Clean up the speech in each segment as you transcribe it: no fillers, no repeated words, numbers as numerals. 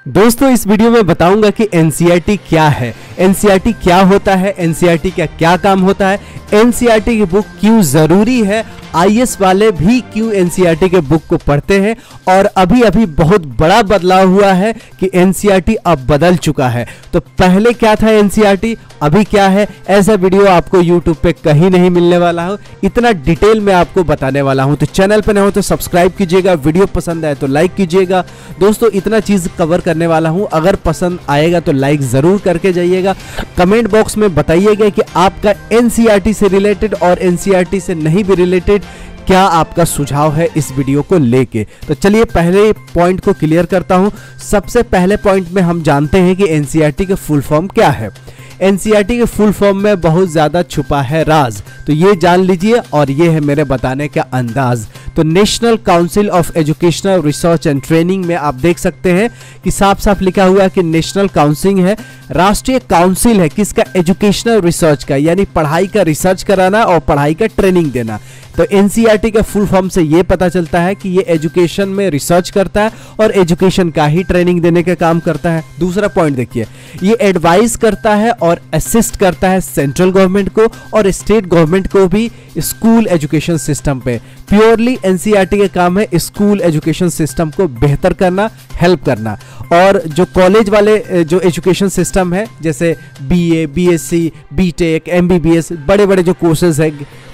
दोस्तों इस वीडियो में बताऊंगा कि एनसीईआरटी क्या है, एनसीईआरटी क्या होता है, एनसीईआरटी का क्या काम होता है, एनसीईआरटी की बुक क्यों जरूरी है, आईएएस वाले भी क्यों एनसीईआरटी के बुक को पढ़ते हैं और अभी अभी बहुत बड़ा बदलाव हुआ है कि एनसीईआरटी अब बदल चुका है। तो पहले क्या था एनसीईआरटी, अभी क्या है, ऐसा वीडियो आपको यूट्यूब पे कहीं नहीं मिलने वाला हो, इतना डिटेल में आपको बताने वाला हूं। तो चैनल पे नए हो तो सब्सक्राइब कीजिएगा, वीडियो पसंद आए तो लाइक कीजिएगा। दोस्तों इतना चीज कवर करने वाला हूं, अगर पसंद आएगा तो लाइक जरूर करके जाइएगा। कमेंट बॉक्स में बताइएगा कि आपका एनसीईआरटी से रिलेटेड और एनसीईआरटी से नहीं भी रिलेटेड क्या आपका सुझाव है इस वीडियो को लेके। तो चलिए पहले पॉइंट को क्लियर करता हूं। सबसे पहले पॉइंट में हम जानते हैं कि एनसीईआरटी का फुल फॉर्म क्या है। एनसीईआरटी के फुल फॉर्म में बहुत ज्यादा छुपा है राज, तो ये जान लीजिए और ये है मेरे बताने का अंदाज। तो national council of educational research and training में आप देख सकते हैं कि साफ साफ लिखा हुआ है कि नेशनल काउंसिल है, राष्ट्रीय काउंसिल है किसका, एजुकेशनल रिसर्च का, यानी पढ़ाई का रिसर्च कराना और पढ़ाई का ट्रेनिंग देना। तो एनसीईआरटी का फुल फॉर्म से ये पता चलता है कि ये एजुकेशन में रिसर्च करता है और एजुकेशन का ही ट्रेनिंग देने का काम करता है। दूसरा पॉइंट देखिए, ये एडवाइस करता है और असिस्ट करता है सेंट्रल गवर्नमेंट को और स्टेट गवर्नमेंट को भी स्कूल एजुकेशन सिस्टम पे। प्योरली एनसीईआरटी का काम है स्कूल एजुकेशन सिस्टम को बेहतर करना, हेल्प करना। और जो कॉलेज वाले जो एजुकेशन सिस्टम है जैसे बीए, बीएससी, बीटेक, एमबीबीएस, बड़े बड़े जो कोर्सेज है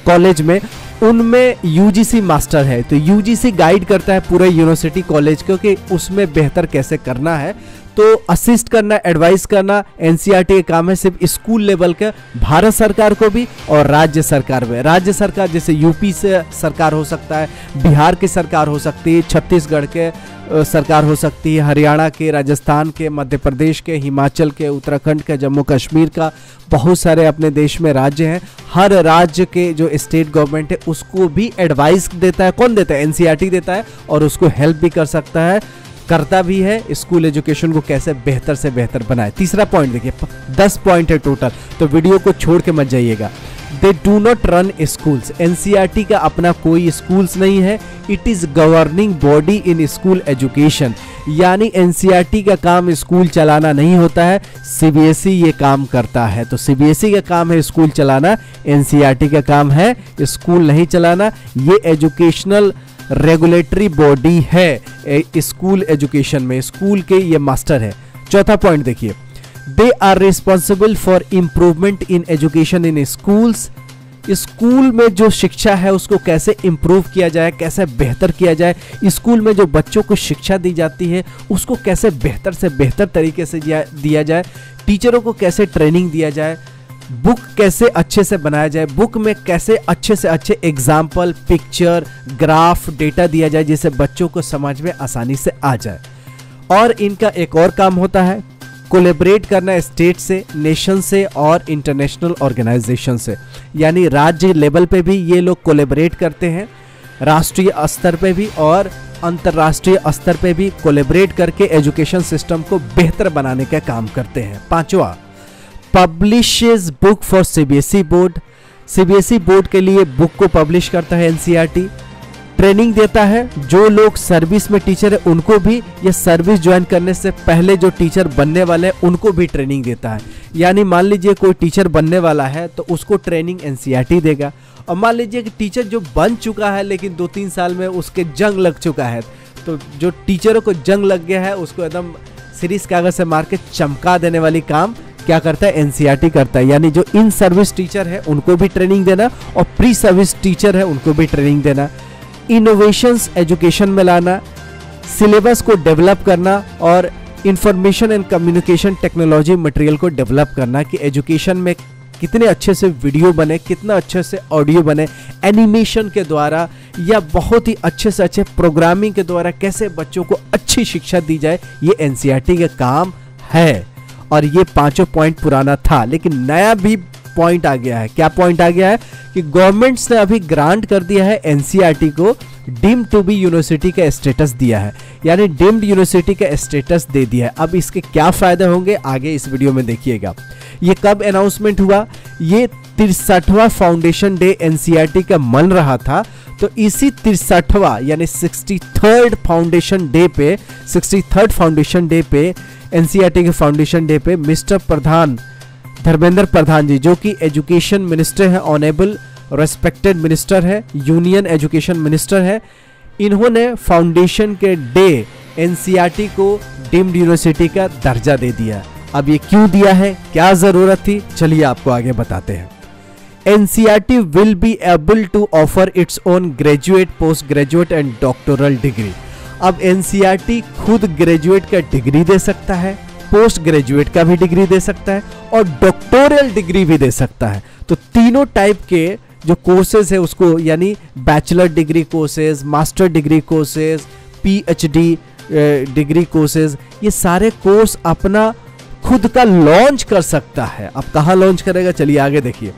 कॉलेज में, उनमें यूजीसी मास्टर है। तो यूजीसी गाइड करता है पूरे यूनिवर्सिटी कॉलेज को कि उसमें बेहतर कैसे करना है। तो असिस्ट करना, एडवाइस करना एनसीईआरटी का काम है सिर्फ स्कूल लेवल का, भारत सरकार को भी और राज्य सरकार में। राज्य सरकार जैसे यूपी से सरकार हो सकता है, बिहार की सरकार हो सकती है, छत्तीसगढ़ के सरकार हो सकती है, हरियाणा के, राजस्थान के, मध्य प्रदेश के, हिमाचल के, उत्तराखंड के, जम्मू कश्मीर का, बहुत सारे अपने देश में राज्य हैं। हर राज्य के जो स्टेट गवर्नमेंट है उसको भी एडवाइस देता है। कौन देता है? एनसीईआरटी देता है और उसको हेल्प भी कर सकता है, करता भी है, स्कूल एजुकेशन को कैसे बेहतर से बेहतर बनाए। तीसरा पॉइंट देखिए, 10 पॉइंट है टोटल, तो वीडियो को छोड़ के मत जाइएगा। They do not run schools, NCERT का अपना कोई स्कूल्स नहीं है, it is governing body in school education. यानी एनसीईआरटी का काम स्कूल चलाना नहीं होता है, सीबीएसई ये काम करता है। तो सीबीएसई का काम है स्कूल चलाना, एनसीईआरटी का काम है स्कूल नहीं चलाना। ये एजुकेशनल रेगुलेटरी बॉडी है स्कूल एजुकेशन में, स्कूल के ये मास्टर है। चौथा पॉइंट देखिए, they are responsible for improvement in education in schools. School में जो शिक्षा है उसको कैसे इम्प्रूव किया जाए, कैसे बेहतर किया जाए, स्कूल में जो बच्चों को शिक्षा दी जाती है उसको कैसे बेहतर से बेहतर तरीके से दिया जाए, टीचरों को कैसे ट्रेनिंग दिया जाए, बुक कैसे अच्छे से बनाया जाए, बुक में कैसे अच्छे से अच्छे एग्जाम्पल, पिक्चर, ग्राफ, डेटा दिया जाए जिससे बच्चों को समझ में आसानी से आ जाए। और इनका एक और काम होता है कोलैबोरेट करना स्टेट से, नेशन से और इंटरनेशनल ऑर्गेनाइजेशन से। यानी राज्य लेवल पे भी ये लोग कोलैबोरेट करते हैं, राष्ट्रीय स्तर पे भी और अंतर्राष्ट्रीय स्तर पे भी कोलैबोरेट करके एजुकेशन सिस्टम को बेहतर बनाने का काम करते हैं। पांचवा, publishes book for CBSE board, CBSE board के लिए बुक को पब्लिश करता है एनसीईआरटी। ट्रेनिंग देता है, जो लोग सर्विस में टीचर है उनको भी, या सर्विस ज्वाइन करने से पहले जो टीचर बनने वाले हैं उनको भी ट्रेनिंग देता है। यानी मान लीजिए कोई टीचर बनने वाला है तो उसको ट्रेनिंग एनसीईआरटी देगा, और मान लीजिए कि टीचर जो बन चुका है लेकिन 2-3 साल में उसके जंग लग चुका है, तो जो टीचरों को जंग लग गया है उसको एकदम सीरीज कागज से मार के चमका देने वाली काम क्या करता है? एनसीईआरटी करता है। यानी जो इन सर्विस टीचर है उनको भी ट्रेनिंग देना और प्री सर्विस टीचर है उनको भी ट्रेनिंग देना। इनोवेशंस एजुकेशन में लाना, सिलेबस को डेवलप करना और information and communication technology material को डेवलप करना कि एजुकेशन में कितने अच्छे से वीडियो बने, कितना अच्छे से ऑडियो बने, एनिमेशन के द्वारा या बहुत ही अच्छे से अच्छे प्रोग्रामिंग के द्वारा कैसे बच्चों को अच्छी शिक्षा दी जाए, ये एनसीईआरटी का काम है। और ये 5 पॉइंट पुराना था, लेकिन नया भी पॉइंट आ गया है। क्या पॉइंट आ गया है कि गवर्नमेंट ने अभी ग्रांट कर दिया है एनसीईआरटी को, डीम्ड टू बी यूनिवर्सिटी का स्टेटस दिया है, यानी डीम्ड यूनिवर्सिटी का स्टेटस दे दिया है। अब इसके क्या फायदे होंगे आगे इस वीडियो में देखिएगा। ये कब अनाउंसमेंट हुआ? ये 63वां फाउंडेशन डे एनसीईआरटी का मन रहा था, तो इसी 63वां यानी 63rd फाउंडेशन डे पे एनसीईआरटी के फाउंडेशन डे पे मिस्टर प्रधान, धर्मेंद्र प्रधान जी, जो कि एजुकेशन मिनिस्टर है, ऑनेबल रेस्पेक्टेड मिनिस्टर है, यूनियन एजुकेशन मिनिस्टर है, इन्होंने फाउंडेशन के डे एनसीईआरटी को डीम्ड यूनिवर्सिटी का दर्जा दे दिया। अब ये क्यों दिया है, क्या जरूरत थी, चलिए आपको आगे बताते हैं। NCERT will be able to offer its own graduate, post graduate and doctoral degree. अब एनसीईआरटी खुद ग्रेजुएट का डिग्री दे सकता है, पोस्ट ग्रेजुएट का भी डिग्री दे सकता है और डॉक्टोरल डिग्री भी दे सकता है। तो तीनों टाइप के जो कोर्सेज है उसको, यानी bachelor degree courses, master degree courses, PhD degree courses, ये सारे कोर्स अपना खुद का लॉन्च कर सकता है। अब कहाँ लॉन्च करेगा, चलिए आगे देखिए।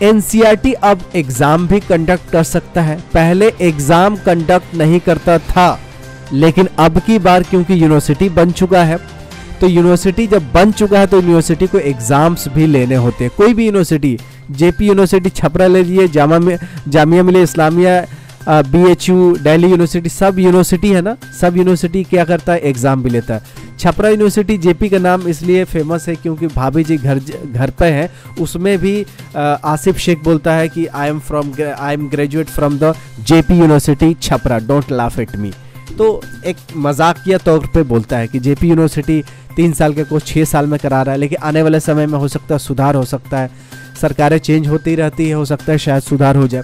एनसीईआरटी अब एग्जाम भी कंडक्ट कर सकता है। पहले एग्जाम कंडक्ट नहीं करता था, लेकिन अब की बार क्योंकि यूनिवर्सिटी बन चुका है, तो यूनिवर्सिटी जब बन चुका है तो यूनिवर्सिटी को एग्जाम्स भी लेने होते हैं। कोई भी यूनिवर्सिटी, जेपी यूनिवर्सिटी छपरा ले लीजिए, जामिया मिलिया इस्लामिया, बीएचयू, दिल्ली यूनिवर्सिटी, सब यूनिवर्सिटी है ना, सब यूनिवर्सिटी क्या करता है, एग्जाम भी लेता है। छपरा यूनिवर्सिटी जेपी का नाम इसलिए फेमस है क्योंकि भाभी जी घर पे हैं, उसमें भी आसिफ शेख बोलता है कि I am graduate from the JP university Chhapra, don't laugh at me. तो एक मजाकिया तौर पे बोलता है कि जेपी यूनिवर्सिटी 3 साल के कोर्स 6 साल में करा रहा है, लेकिन आने वाले समय में हो सकता है सुधार हो सकता है, सरकारें चेंज होती रहती है, हो सकता है शायद सुधार हो जाए।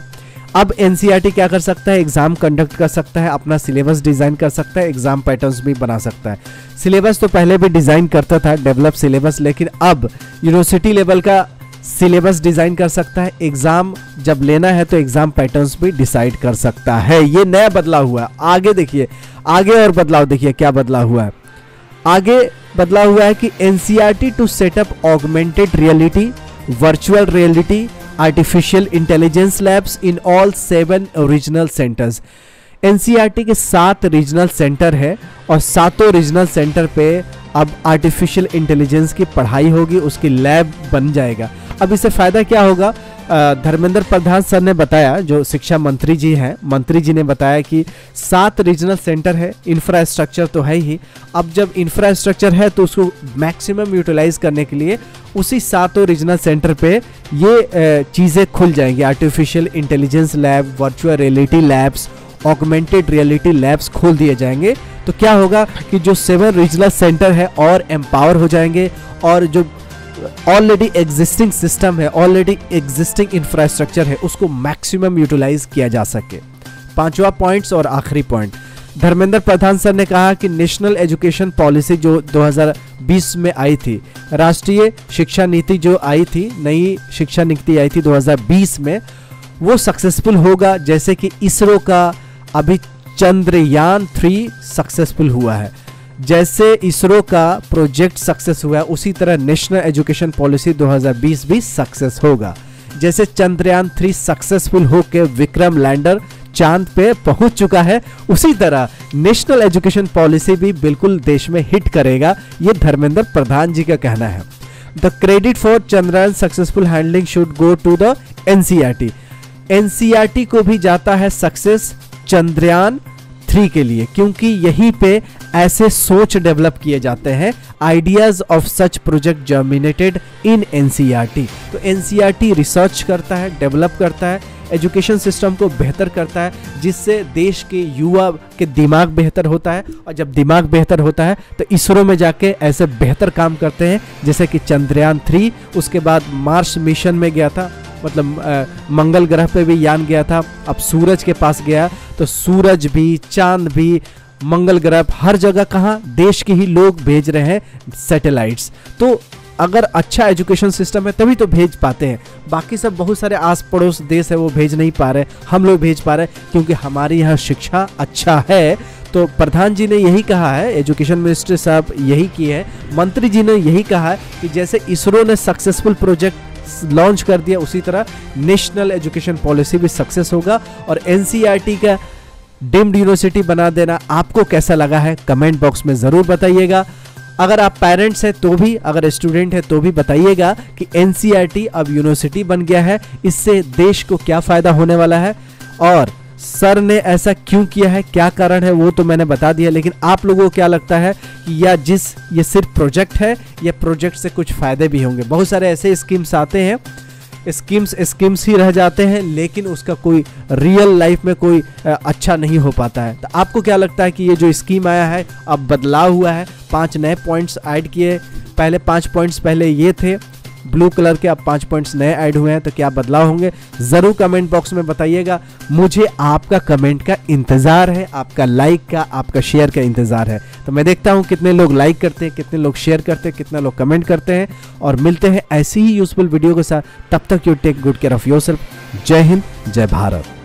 अब एनसीईआरटी क्या कर सकता है, एग्जाम कंडक्ट कर सकता है, अपना सिलेबस डिजाइन कर सकता है, एग्जाम पैटर्न्स भी बना सकता है। सिलेबस तो पहले भी डिजाइन करता था, डेवलप सिलेबस, लेकिन अब यूनिवर्सिटी लेवल का सिलेबस डिजाइन कर सकता है। एग्जाम जब लेना है तो एग्जाम पैटर्न्स भी डिसाइड कर सकता है। ये नया बदलाव हुआ है। आगे देखिए, आगे और बदलाव देखिए क्या बदलाव हुआ है। आगे बदलाव हुआ है कि NCERT to set up augmented reality, virtual reality, artificial intelligence labs in all 7 regional centres. NCERT के 7 रीजनल सेंटर है और 7 रीजनल सेंटर पे अब आर्टिफिशियल इंटेलिजेंस की पढ़ाई होगी, उसकी लैब बन जाएगा। अब इससे फायदा क्या होगा, धर्मेंद्र प्रधान सर ने बताया, जो शिक्षा मंत्री जी हैं, मंत्री जी ने बताया कि 7 रीजनल सेंटर है, इंफ्रास्ट्रक्चर तो है ही। अब जब इंफ्रास्ट्रक्चर है तो उसको मैक्सिमम यूटिलाइज करने के लिए उसी 7 रीजनल सेंटर पे ये चीज़ें खुल जाएंगी। Artificial intelligence lab, virtual reality labs, augmented reality labs खोल दिए जाएंगे। तो क्या होगा कि जो 7 रीजनल सेंटर है और एम्पावर हो जाएंगे और जो ऑलरेडी एग्जिस्टिंग सिस्टम है, ऑलरेडी एग्जिस्टिंग इंफ्रास्ट्रक्चर है, उसको मैक्सिमम यूटिलाइज किया जा सके। 5वां पॉइंट्स और आखिरी पॉइंट, धर्मेंद्र प्रधान सर ने कहा कि नेशनल एजुकेशन पॉलिसी जो 2020 में आई थी, राष्ट्रीय शिक्षा नीति जो आई थी, नई शिक्षा नीति आई थी 2020 में, वो सक्सेसफुल होगा। जैसे कि इसरो का अभी चंद्रयान 3 सक्सेसफुल हुआ है, जैसे इसरो का प्रोजेक्ट सक्सेस हुआ है, उसी तरह नेशनल एजुकेशन पॉलिसी 2020 भी सक्सेस होगा। जैसे चंद्रयान 3 सक्सेसफुल होकर विक्रम लैंडर चांद पे पहुंच चुका है, उसी तरह नेशनल एजुकेशन पॉलिसी भी बिल्कुल देश में हिट करेगा, ये धर्मेंद्र प्रधान जी का कहना है। The credit for Chandrayaan successful handling should go to the NCERT. NCERT को भी जाता है सक्सेस चंद्रयान 3 के लिए, क्योंकि यहीं पे ऐसे सोच डेवलप किए जाते हैं। Ideas of such project germinated in NCERT. तो एनसीईआरटी रिसर्च करता है, डेवलप करता है, एजुकेशन सिस्टम को बेहतर करता है, जिससे देश के युवा के दिमाग बेहतर होता है, और जब दिमाग बेहतर होता है तो इसरो में जाके ऐसे बेहतर काम करते हैं। जैसे कि चंद्रयान 3, उसके बाद मार्स मिशन में गया था, मतलब मंगल ग्रह पे भी यान गया था, अब सूरज के पास गया, तो सूरज भी, चांद भी, मंगल ग्रह, हर जगह कहाँ देश के ही लोग भेज रहे हैं सैटेलाइट्स। तो अगर अच्छा एजुकेशन सिस्टम है तभी तो भेज पाते हैं। बाकी सब बहुत सारे आस पड़ोस देश है वो भेज नहीं पा रहे, हम लोग भेज पा रहे क्योंकि हमारे यहाँ शिक्षा अच्छा है। तो प्रधान जी ने यही कहा है, एजुकेशन मिनिस्टर साहब यही किए हैं, मंत्री जी ने यही कहा है कि जैसे इसरो ने सक्सेसफुल प्रोजेक्ट लॉन्च कर दिया, उसी तरह नेशनल एजुकेशन पॉलिसी भी सक्सेस होगा और एनसीईआरटी का डीम्ड यूनिवर्सिटी बना देना आपको कैसा लगा है कमेंट बॉक्स में ज़रूर बताइएगा। अगर आप पेरेंट्स हैं तो भी, अगर स्टूडेंट है तो भी बताइएगा कि एनसीईआरटी अब यूनिवर्सिटी बन गया है, इससे देश को क्या फ़ायदा होने वाला है। और सर ने ऐसा क्यों किया है, क्या कारण है, वो तो मैंने बता दिया। लेकिन आप लोगों को क्या लगता है कि ये सिर्फ प्रोजेक्ट है या प्रोजेक्ट से कुछ फ़ायदे भी होंगे? बहुत सारे ऐसे स्कीम्स आते हैं, स्कीम्स ही रह जाते हैं, लेकिन उसका कोई रियल लाइफ में कोई अच्छा नहीं हो पाता है। तो आपको क्या लगता है कि ये जो स्कीम आया है, अब बदलाव हुआ है, 5 नए पॉइंट्स ऐड किए, पहले 5 पॉइंट्स पहले ये थे ब्लू कलर के, अब 5 पॉइंट्स नए ऐड हुए हैं, तो क्या बदलाव होंगे? ज़रूर कमेंट बॉक्स में बताइएगा। मुझे आपका कमेंट का इंतज़ार है, आपका लाइक का, आपका शेयर का इंतज़ार है। तो मैं देखता हूँ कितने लोग लाइक करते हैं, कितने लोग शेयर करते हैं, कितने लोग कमेंट करते हैं। और मिलते हैं ऐसी ही यूजफुल वीडियो के साथ। तब तक you take good care of yourself. जय हिंद, जय भारत।